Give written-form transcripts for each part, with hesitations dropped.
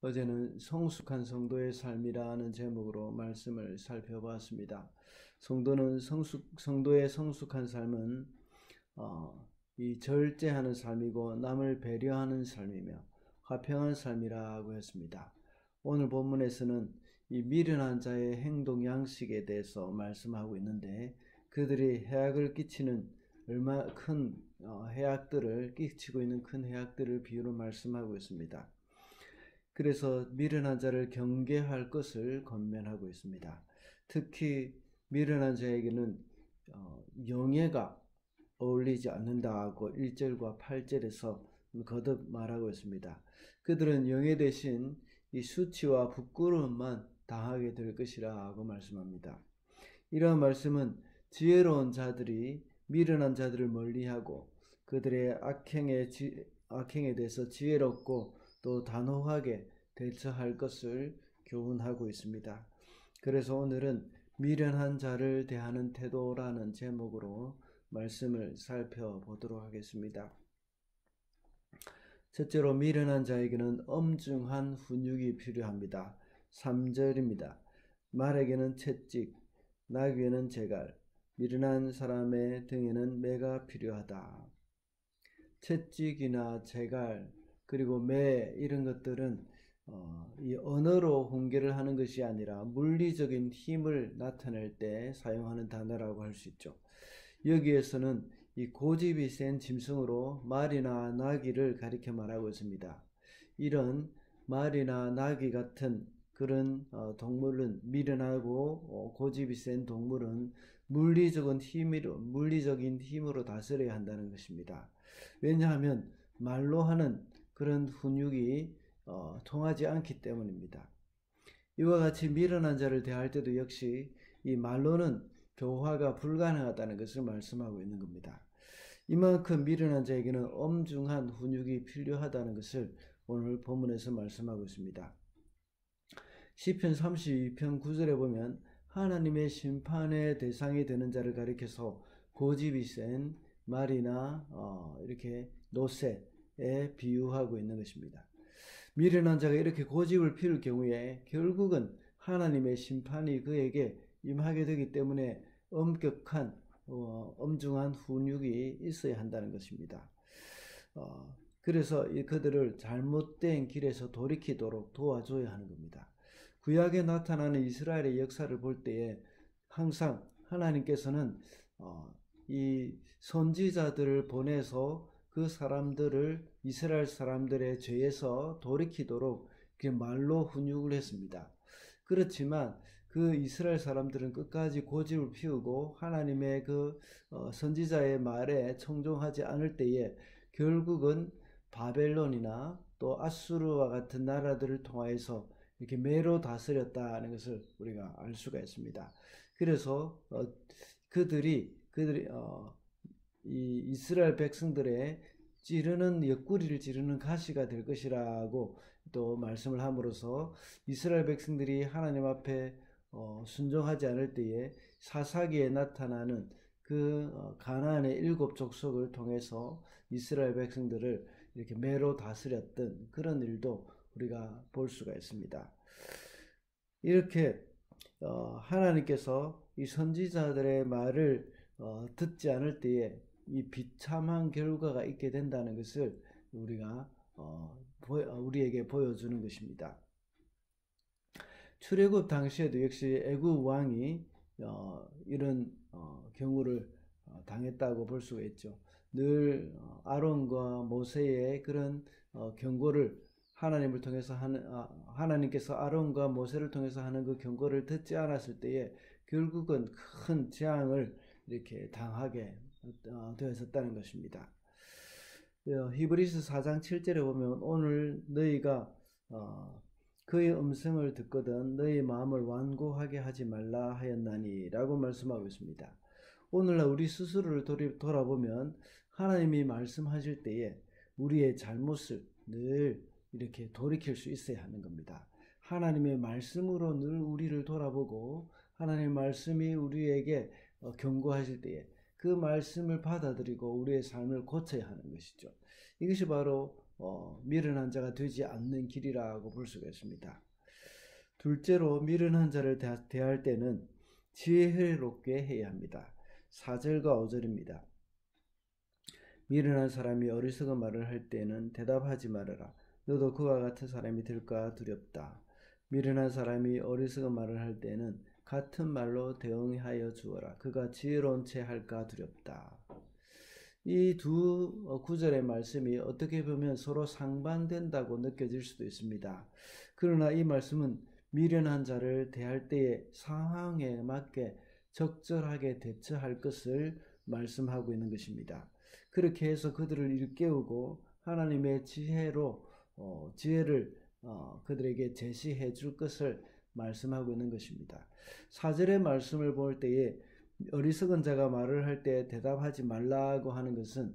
어제는 성숙한 성도의 삶이라는 제목으로 말씀을 살펴봤습니다. 성도의 성숙한 삶은 이 절제하는 삶이고 남을 배려하는 삶이며 화평한 삶이라고 했습니다. 오늘 본문에서는 이 미련한 자의 행동 양식에 대해서 말씀하고 있는데, 그들이 해악을 끼치는 해악들을 끼치고 있는 큰 해악들을 비유로 말씀하고 있습니다. 그래서 미련한 자를 경계할 것을 권면하고 있습니다. 특히 미련한 자에게는 영예가 어울리지 않는다고 1절과 8절에서 거듭 말하고 있습니다. 그들은 영예 대신 이 수치와 부끄러움만 당하게 될 것이라고 말씀합니다. 이러한 말씀은 지혜로운 자들이 미련한 자들을 멀리하고 그들의 악행에 대해서 지혜롭고 또 단호하게 대처할 것을 교훈하고 있습니다. 그래서 오늘은 미련한 자를 대하는 태도라는 제목으로 말씀을 살펴보도록 하겠습니다. 첫째로, 미련한 자에게는 엄중한 훈육이 필요합니다. 3절입니다. 말에게는 채찍, 나귀에는 제갈, 미련한 사람의 등에는 매가 필요하다. 채찍이나 제갈, 그리고 매, 이런 것들은 이 언어로 훈계를 하는 것이 아니라 물리적인 힘을 나타낼 때 사용하는 단어라고 할 수 있죠. 여기에서는 이 고집이 센 짐승으로 말이나 나귀를 가리켜 말하고 있습니다. 이런 말이나 나귀 같은 그런 동물은, 미련하고 고집이 센 동물은 물리적인 힘으로 다스려야 한다는 것입니다. 왜냐하면 말로 하는 그런 훈육이 통하지 않기 때문입니다. 이와 같이 미련한 자를 대할 때도 역시 이 말로는 교화가 불가능하다는 것을 말씀하고 있는 겁니다. 이만큼 미련한 자에게는 엄중한 훈육이 필요하다는 것을 오늘 본문에서 말씀하고 있습니다. 시편 32편 9절에 보면 하나님의 심판의 대상이 되는 자를 가리켜서 고집이 센 말이나 이렇게 노새에 비유하고 있는 것입니다. 미련한 자가 이렇게 고집을 피울 경우에 결국은 하나님의 심판이 그에게 임하게 되기 때문에 엄격한 엄중한 훈육이 있어야 한다는 것입니다. 그래서 그들을 잘못된 길에서 돌이키도록 도와줘야 하는 겁니다. 구약에 나타나는 이스라엘의 역사를 볼 때에 항상 하나님께서는 이 선지자들을 보내서 그 사람들을 이스라엘 사람들의 죄에서 돌이키도록 말로 훈육을 했습니다. 그렇지만 그 이스라엘 사람들은 끝까지 고집을 피우고 하나님의 그 선지자의 말에 청종하지 않을 때에 결국은 바벨론이나 또 아수르와 같은 나라들을 통하여서 이렇게 매로 다스렸다는 것을 우리가 알 수가 있습니다. 그래서 그들이 이 이스라엘 백성들의 옆구리를 찌르는 가시가 될 것이라고 또 말씀을 함으로써 이스라엘 백성들이 하나님 앞에 순종하지 않을 때에 사사기에 나타나는 그 가나안의 7 족속을 통해서 이스라엘 백성들을 이렇게 매로 다스렸던 그런 일도 우리가 볼 수가 있습니다. 이렇게 하나님께서 이 선지자들의 말을 듣지 않을 때에 이 비참한 결과가 있게 된다는 것을 우리에게 보여주는 것입니다. 출애굽 당시에도 역시 애굽 왕이 이런 경우를 당했다고 볼 수가 있죠. 늘 아론과 모세의 그런 경고를 하나님을 통해서 하나님께서 아론과 모세를 통해서 하는 그 경고를 듣지 않았을 때에 결국은 큰 재앙을 이렇게 당하게 되었었다는 것입니다. 히브리서 4장 7절에 보면 오늘 너희가 그의 음성을 듣거든 너희 마음을 완고하게 하지 말라 하였나니 라고 말씀하고 있습니다. 오늘날 우리 스스로를 돌아보면 하나님이 말씀하실 때에 우리의 잘못을 늘 이렇게 돌이킬 수 있어야 하는 겁니다. 하나님의 말씀으로 늘 우리를 돌아보고 하나님의 말씀이 우리에게 경고하실 때에 그 말씀을 받아들이고 우리의 삶을 고쳐야 하는 것이죠. 이것이 바로 미련한 자가 되지 않는 길이라고 볼 수가 있습니다. 둘째로 미련한 자를 대할 때는 지혜롭게 해야 합니다. 4절과 5절입니다. 미련한 사람이 어리석은 말을 할 때는 대답하지 말아라. 너도 그와 같은 사람이 될까 두렵다. 미련한 사람이 어리석은 말을 할 때는 같은 말로 대응하여 주어라. 그가 지혜로운 채 할까 두렵다. 이 두 구절의 말씀이 어떻게 보면 서로 상반된다고 느껴질 수도 있습니다. 그러나 이 말씀은 미련한 자를 대할 때의 상황에 맞게 적절하게 대처할 것을 말씀하고 있는 것입니다. 그렇게 해서 그들을 일깨우고 하나님의 지혜를 그들에게 제시해 줄 것을 말씀하고 있는 것입니다. 4절의 말씀을 볼 때에 어리석은 자가 말을 할 때 대답하지 말라고 하는 것은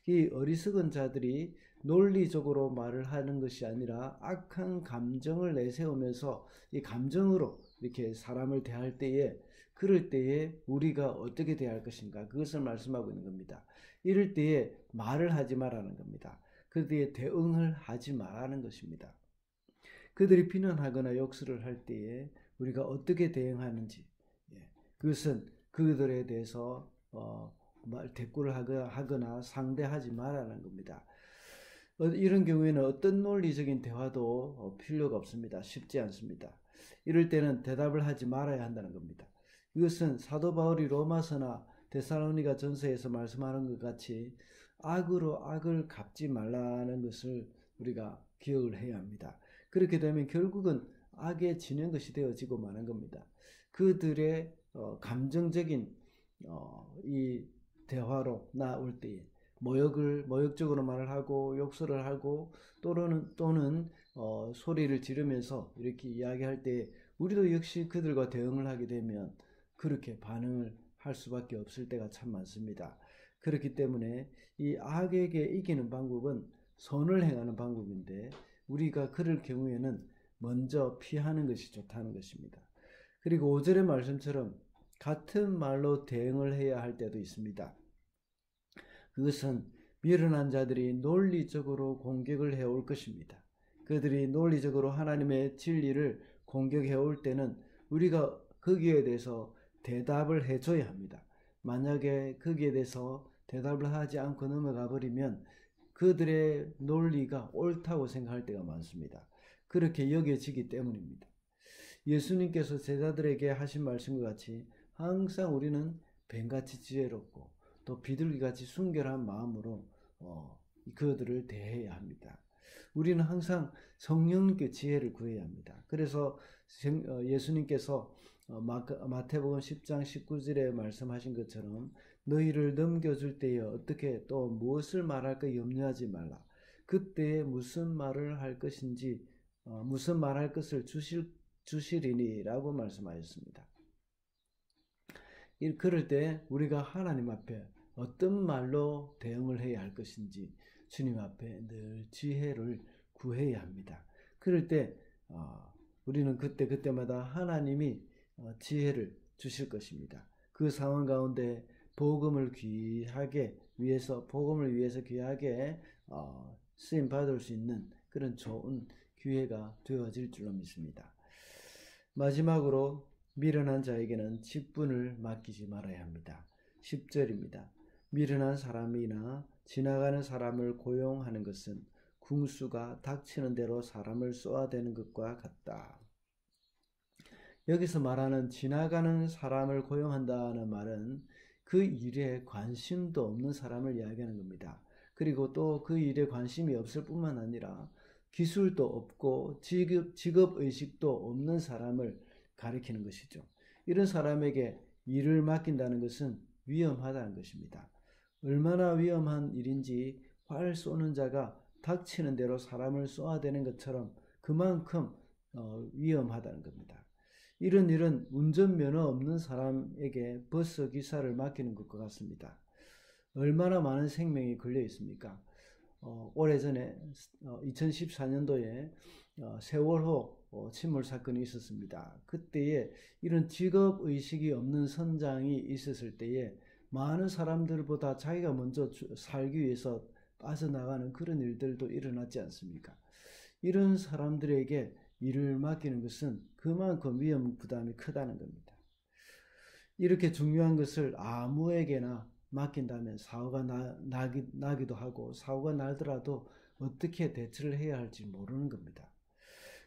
이 어리석은 자들이 논리적으로 말을 하는 것이 아니라 악한 감정을 내세우면서 이 감정으로 이렇게 사람을 대할 때에 그럴 때에 우리가 어떻게 대할 것인가 그것을 말씀하고 있는 겁니다. 이럴 때에 말을 하지 말라는 겁니다. 그들에 대응을 하지 말라는 것입니다. 그들이 비난하거나 욕설을 할 때에 우리가 어떻게 대응하는지 그것은 그들에 대해서 대꾸를 하거나 상대하지 말라는 겁니다. 이런 경우에는 어떤 논리적인 대화도 필요가 없습니다. 쉽지 않습니다. 이럴 때는 대답을 하지 말아야 한다는 겁니다. 이것은 사도 바울이 로마서나 데살로니가 전서에서 말씀하는 것 같이 악으로 악을 갚지 말라는 것을 우리가 기억을 해야 합니다. 그렇게 되면 결국은 악의 진행 것이 되어지고 마는 겁니다. 그들의 감정적인 이 대화로 나올 때에 모욕적으로 말을 하고 욕설을 하고 또는 소리를 지르면서 이렇게 이야기할 때 우리도 역시 그들과 대응을 하게 되면 그렇게 반응을 할 수밖에 없을 때가 참 많습니다. 그렇기 때문에 이 악에게 이기는 방법은 선을 행하는 방법인데 우리가 그럴 경우에는 먼저 피하는 것이 좋다는 것입니다. 그리고 5절의 말씀처럼 같은 말로 대응을 해야 할 때도 있습니다. 그것은 미련한 자들이 논리적으로 공격을 해올 것입니다. 그들이 논리적으로 하나님의 진리를 공격해 올 때는 우리가 거기에 대해서 대답을 해줘야 합니다. 만약에 거기에 대해서 대답을 하지 않고 넘어가 버리면 그들의 논리가 옳다고 생각할 때가 많습니다. 그렇게 여겨지기 때문입니다. 예수님께서 제자들에게 하신 말씀과 같이 항상 우리는 뱀같이 지혜롭고 또 비둘기같이 순결한 마음으로 그들을 대해야 합니다. 우리는 항상 성령님께 지혜를 구해야 합니다. 그래서 예수님께서 마태복음 10장 19절에 말씀하신 것처럼 너희를 넘겨줄 때에 어떻게 또 무엇을 말할까 염려하지 말라. 그때에 무슨 말을 할 것인지 무슨 말할 것을 주시리니라고 말씀하셨습니다. 그럴 때 우리가 하나님 앞에 어떤 말로 대응을 해야 할 것인지 주님 앞에 늘 지혜를 구해야 합니다. 그럴 때 우리는 그때마다 하나님이 지혜를 주실 것입니다. 그 상황 가운데 복음을 위해서 귀하게 쓰임 받을 수 있는 그런 좋은 기회가 되어질 줄로 믿습니다. 마지막으로 미련한 자에게는 직분을 맡기지 말아야 합니다. 10절입니다. 미련한 사람이나 지나가는 사람을 고용하는 것은 궁수가 닥치는 대로 사람을 쏘아대는 것과 같다. 여기서 말하는 지나가는 사람을 고용한다는 말은 그 일에 관심도 없는 사람을 이야기하는 겁니다. 그리고 또 그 일에 관심이 없을 뿐만 아니라 기술도 없고 직업의식도 없는 사람을 가리키는 것이죠. 이런 사람에게 일을 맡긴다는 것은 위험하다는 것입니다. 얼마나 위험한 일인지 활 쏘는 자가 닥치는 대로 사람을 쏘아대는 것처럼 그만큼 위험하다는 겁니다. 이런 일은 운전면허 없는 사람에게 버스 기사를 맡기는 것과 같습니다. 얼마나 많은 생명이 걸려 있습니까? 오래전에 2014년도에 세월호 침몰 사건이 있었습니다. 그때에 이런 직업의식이 없는 선장이 있었을 때에 많은 사람들보다 자기가 먼저 살기 위해서 빠져나가는 그런 일들도 일어나지 않습니까? 이런 사람들에게 일을 맡기는 것은 그만큼 위험 부담이 크다는 겁니다. 이렇게 중요한 것을 아무에게나 맡긴다면 사고가 나기도 하고, 사고가 나더라도 어떻게 대처를 해야 할지 모르는 겁니다.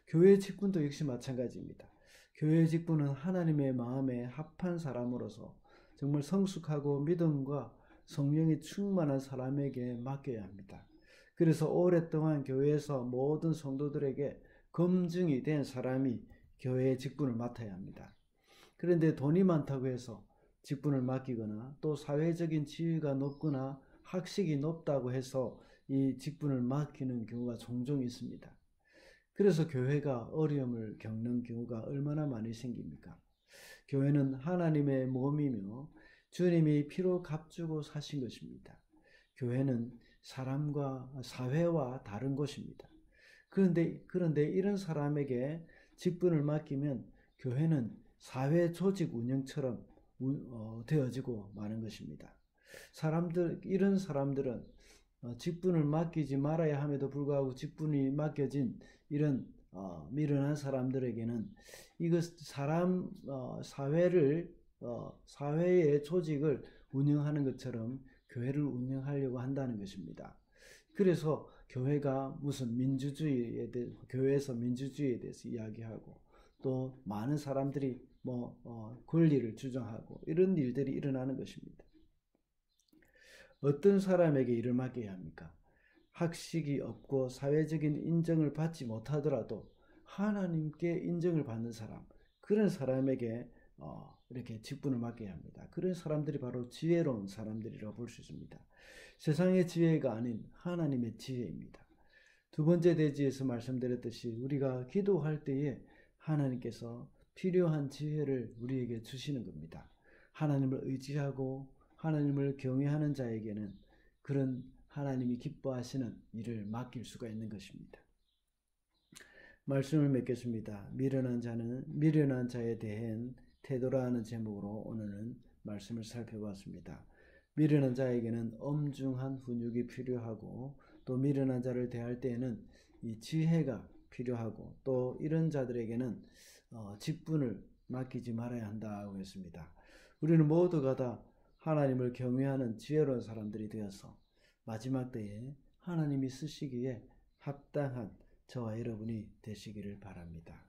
교회 직분도 역시 마찬가지입니다. 교회 직분은 하나님의 마음에 합한 사람으로서 정말 성숙하고 믿음과 성령이 충만한 사람에게 맡겨야 합니다. 그래서 오랫동안 교회에서 모든 성도들에게 검증이 된 사람이 교회의 직분을 맡아야 합니다. 그런데 돈이 많다고 해서 직분을 맡기거나 또 사회적인 지위가 높거나 학식이 높다고 해서 이 직분을 맡기는 경우가 종종 있습니다. 그래서 교회가 어려움을 겪는 경우가 얼마나 많이 생깁니까? 교회는 하나님의 몸이며 주님이 피로 값주고 사신 것입니다. 교회는 사람과 사회와 다른 곳입니다. 그런데 이런 사람에게 직분을 맡기면 교회는 사회 조직 운영처럼 되어지고 마는 것입니다. 이런 사람들은 직분을 맡기지 말아야 함에도 불구하고 직분이 맡겨진 이런 미련한 사람들에게는 사회의 조직을 운영하는 것처럼 교회를 운영하려고 한다는 것입니다. 그래서 교회가 무슨 교회에서 민주주의에 대해서 이야기하고 또 많은 사람들이 권리를 주장하고 이런 일들이 일어나는 것입니다. 어떤 사람에게 일을 맡겨야 합니까? 학식이 없고 사회적인 인정을 받지 못하더라도 하나님께 인정을 받는 사람, 그런 사람에게 이렇게 직분을 맡겨야 합니다. 그런 사람들이 바로 지혜로운 사람들이라고 볼 수 있습니다. 세상의 지혜가 아닌 하나님의 지혜입니다. 두 번째 대지에서 말씀드렸듯이 우리가 기도할 때에 하나님께서 필요한 지혜를 우리에게 주시는 겁니다. 하나님을 의지하고 하나님을 경외하는 자에게는 그런 하나님이 기뻐하시는 일을 맡길 수가 있는 것입니다. 말씀을 맺겠습니다. 미련한 자에 대한 태도라 하는 제목으로 오늘은 말씀을 살펴봤습니다. 미련한 자에게는 엄중한 훈육이 필요하고 또 미련한 자를 대할 때에는 이 지혜가 필요하고 또 이런 자들에게는 직분을 맡기지 말아야 한다고 했습니다. 우리는 모두가 다 하나님을 경외하는 지혜로운 사람들이 되어서 마지막 때에 하나님이 쓰시기에 합당한 저와 여러분이 되시기를 바랍니다.